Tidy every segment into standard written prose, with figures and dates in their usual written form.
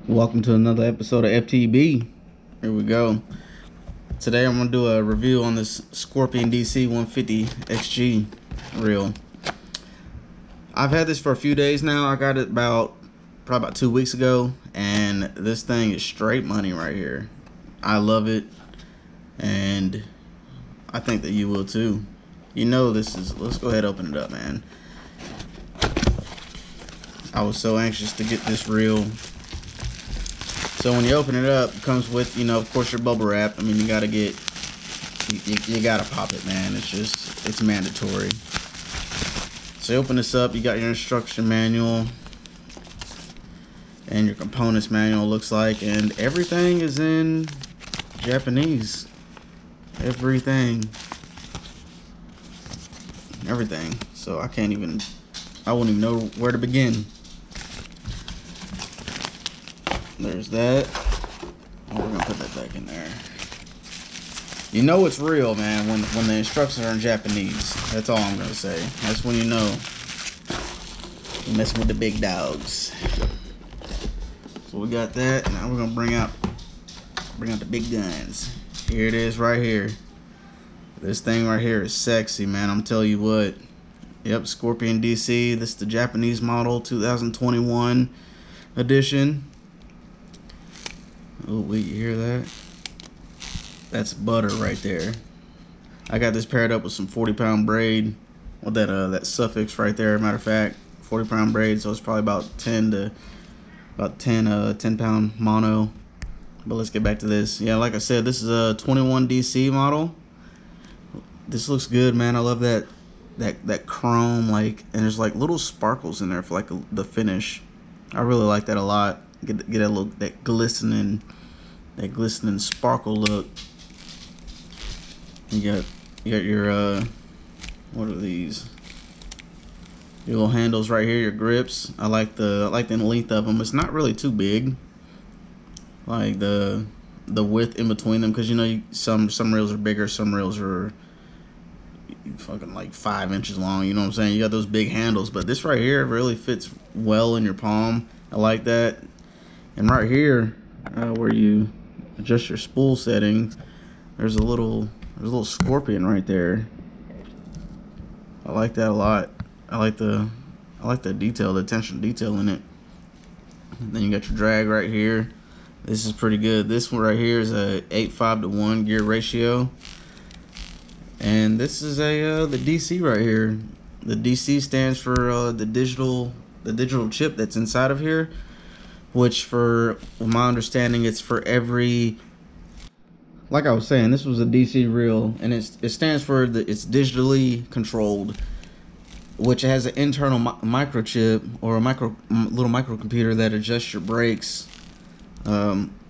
Welcome to another episode of FTB. Here we go. Today I'm going to do a review on this Scorpion DC 150 XG reel. I've had this for a few days now. I got it probably about 2 weeks ago, and this thing is straight money right here. I love it, and I think that you will too. You know this is, let's go ahead and open it up, man. I was so anxious to get this reel. So when you open it up, it comes with, of course, your bubble wrap. I mean, you gotta pop it, man. It's mandatory. So you open this up, you got your instruction manual and your components manual, looks like, and everything is in Japanese. Everything. So I wouldn't even know where to begin. There's that. Oh, we're gonna put that back in there. You know it's real, man, when the instructions are in Japanese. That's all I'm gonna say. That's when you know you're messing with the big dogs. So we got that. Now we're gonna bring out the big guns. Here it is right here. This thing right here is sexy, man. I'm telling you what. Yep, Scorpion DC. This is the Japanese model, 2021 edition. Oh, wait, you hear that? That's butter right there. I got this paired up with some 40-pound braid with that suffix right there. Matter of fact, 40-pound braid, so it's probably about 10 pound mono. But let's get back to this. Yeah, like I said, this is a 21 DC model. This looks good, man. I love that chrome, and there's like little sparkles in there for the finish. I really like that a lot. Get that glistening sparkle look. You got your what are these? Your little handles right here, your grips. I like the length of them. It's not really too big. Like the width in between them, because some reels are bigger, some reels are fucking like 5 inches long. You know what I'm saying? You got those big handles, but this right here really fits well in your palm. I like that. And right here, where you adjust your spool settings, there's a little scorpion right there. I like that a lot. I like the detail, the attention to detail in it. And then you got your drag right here. This is pretty good. This one right here is a 8:5 to 1 gear ratio. And this is the DC right here. The DC stands for the digital chip that's inside of here, which, for my understanding, it's for every, like I was saying, this was a DC reel, and it stands for it's digitally controlled, which has an internal microchip or a little microcomputer that adjusts your brakes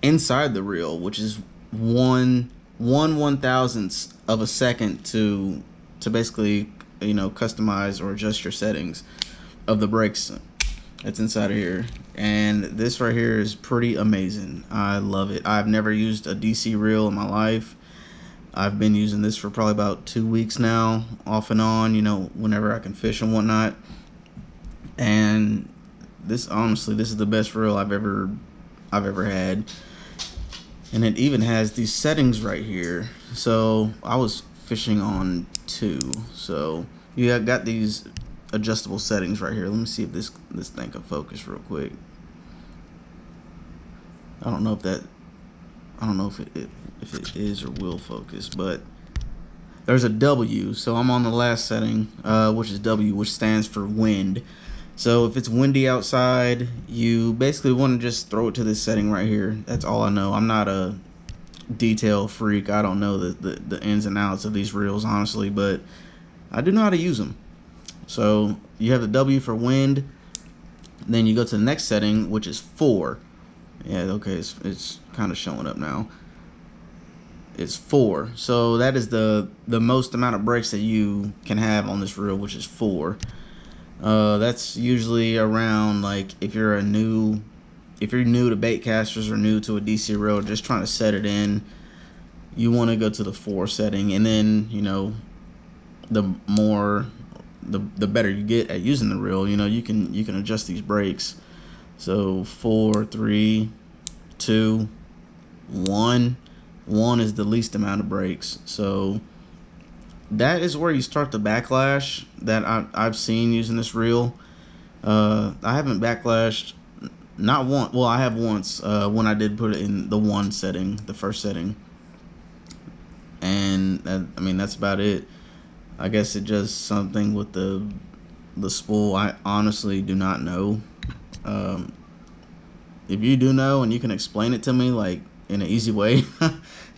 inside the reel, which is one 1/1000th of a second to basically customize or adjust your settings of the brakes. That's inside of here. And this right here is pretty amazing. I love it. I've never used a DC reel in my life. I've been using this for probably about 2 weeks now, off and on, whenever I can fish and whatnot. And this, honestly, this is the best reel I've ever had. And it even has these settings right here. So I was fishing on 2. So you got these adjustable settings right here. Let me see if this thing can focus real quick. I don't know if it is or will focus, but there's a W. So I'm on the last setting, which is W, which stands for wind. So if it's windy outside, you basically want to just throw it to this setting right here. That's all I know. I'm not a detail freak. I don't know the ins and outs of these reels, honestly, but I do know how to use them. So you have the W for wind. Then you go to the next setting, which is 4. Yeah, okay, it's kind of showing up now. It's 4. So that is the most amount of brakes that you can have on this reel, which is 4. That's usually around, like, if you're new to bait casters or new to a DC reel, just trying to set it in, you want to go to the 4 setting. And then the better you get at using the reel, you can adjust these brakes. So 4, 3, 2, 1. 1 is the least amount of brakes. So that is where you start the backlash that I've seen using this reel. I haven't backlashed, not one. Well, I have once when I did put it in the 1 setting, the first setting, and I mean that's about it. I guess it's just something with the spool. I honestly do not know. If you do know and you can explain it to me like in an easy way,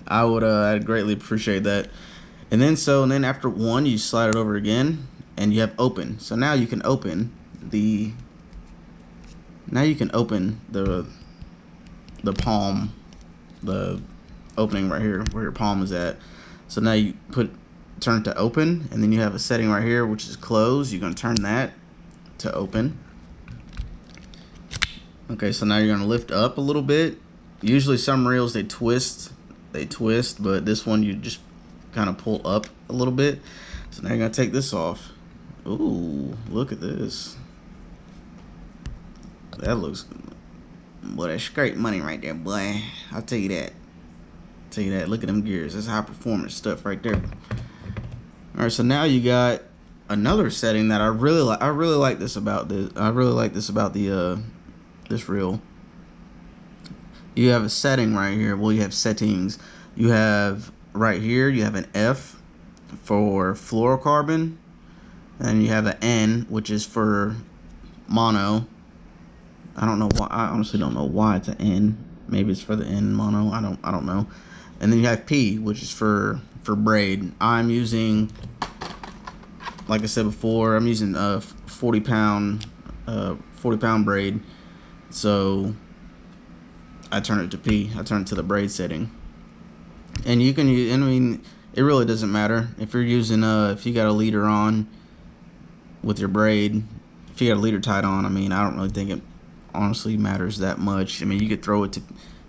I'd greatly appreciate that. And then after 1, you slide it over again, and you have open. So now you can open the palm, the opening right here where your palm is at. So now you turn it to open, and then you have a setting right here which is closed. You're gonna turn that to open. Okay, so now you're gonna lift up a little bit. Usually some reels they twist, but this one you just kind of pull up a little bit. So now you're gonna take this off. Ooh, look at this. That looks, boy, that's straight money right there, boy. I'll tell you that. Look at them gears. That's high performance stuff right there. All right, so now you got another setting that I really like. I really like this about the this reel. You have a setting right here. Well, you have settings. You have right here, you have an F for fluorocarbon, and you have an N, which is for mono. I don't know why. I honestly don't know why it's an N. Maybe it's for the N mono. I don't know. And then you have P, which is for braid. I'm using, like I said before, I'm using a 40-pound braid. So I turn it to P. I turn it to the braid setting. And you can use, I mean, it really doesn't matter if you're using if you got a leader on with your braid. If you got a leader tied on, I mean, I don't really think it honestly matters that much. I mean, you could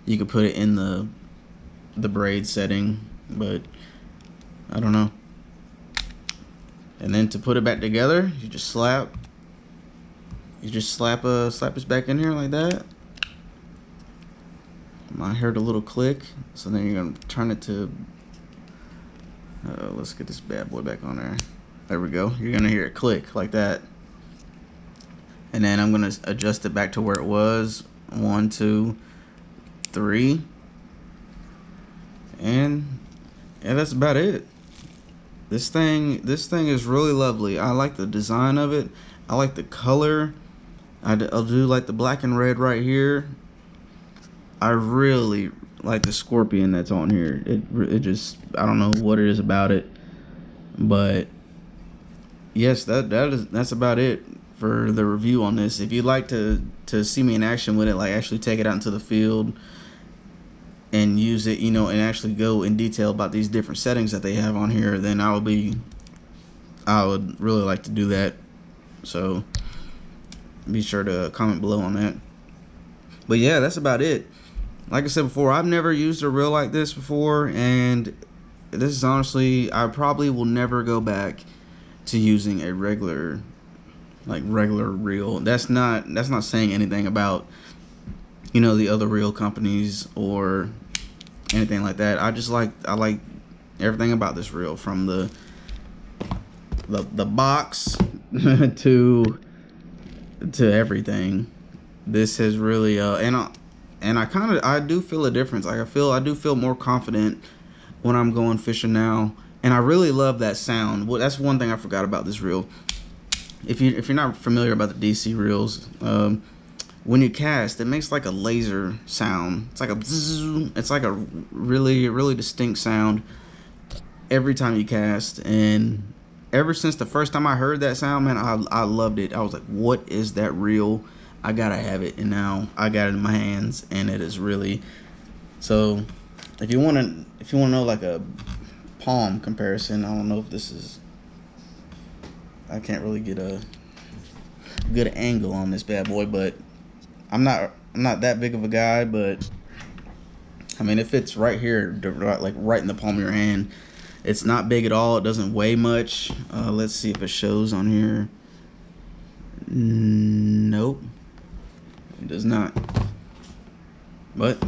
you could put it in the braid setting, but I don't know. And then to put it back together, you just slap this back in here like that. I heard a little click, so then you're gonna turn it to let's get this bad boy back on there. There we go. You're gonna hear it click like that, and then I'm gonna adjust it back to where it was. 1, 2, 3, and that's about it. This thing is really lovely. I like the design of it. I like the color. I'll do like the black and red right here. I really like the scorpion that's on here. It just, I don't know what it is about it, but yes, that's about it for the review on this. If you'd like to see me in action with it, like actually take it out into the field and use it, you know, and actually go in detail about these different settings that they have on here, then I would really like to do that. So be sure to comment below on that. But yeah, that's about it. Like I said before, I've never used a reel like this before, and this is honestly, I probably will never go back to using a regular reel. That's not saying anything about, you know, the other reel companies or anything like that. I like everything about this reel, from the box to everything. This has really I do feel a difference. Like I do feel more confident when I'm going fishing now, and I really love that sound. Well, that's one thing I forgot about this reel. If you're not familiar about the DC reels, when you cast, it makes like a laser sound. It's like a bzzz. It's like a really distinct sound every time you cast. And ever since the first time I heard that sound, man, I loved it. I was like, what is that reel? I gotta have it. And now I got it in my hands, and it is really. So if you want to know like a palm comparison, I don't know if this is, I can't really get a good angle on this bad boy, but I'm not that big of a guy, but I mean, it fits right here, like right in the palm of your hand. It's not big at all. It doesn't weigh much. Let's see if it shows on here. Nope, it does not. But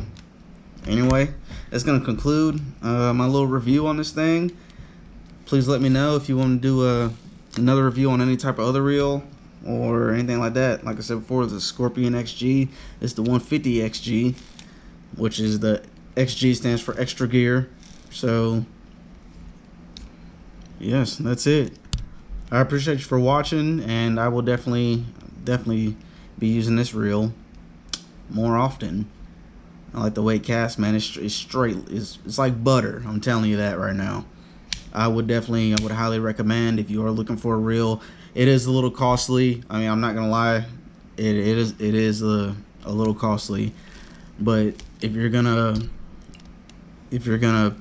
Anyway, that's gonna conclude my little review on this thing. Please let me know if you want to do another review on any type of other reel or anything like that. Like I said before, the Scorpion XG is the 150 XG, which is the XG stands for extra gear. So yes, that's it. I appreciate you for watching, and I will definitely be using this reel more often. I like the way it casts, man. It's straight. It's like butter. I'm telling you that right now. I would highly recommend if you are looking for a reel. It is a little costly. I mean, I'm not gonna lie. It is a little costly, but if you're gonna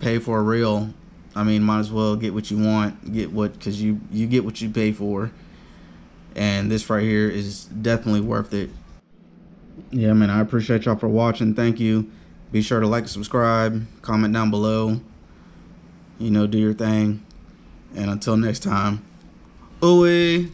pay for a reel, I mean, might as well get what you want, because you get what you pay for. And this right here is definitely worth it. Yeah, man, I appreciate y'all for watching. Thank you. Be sure to like and subscribe, comment down below, do your thing. And until next time, ooey.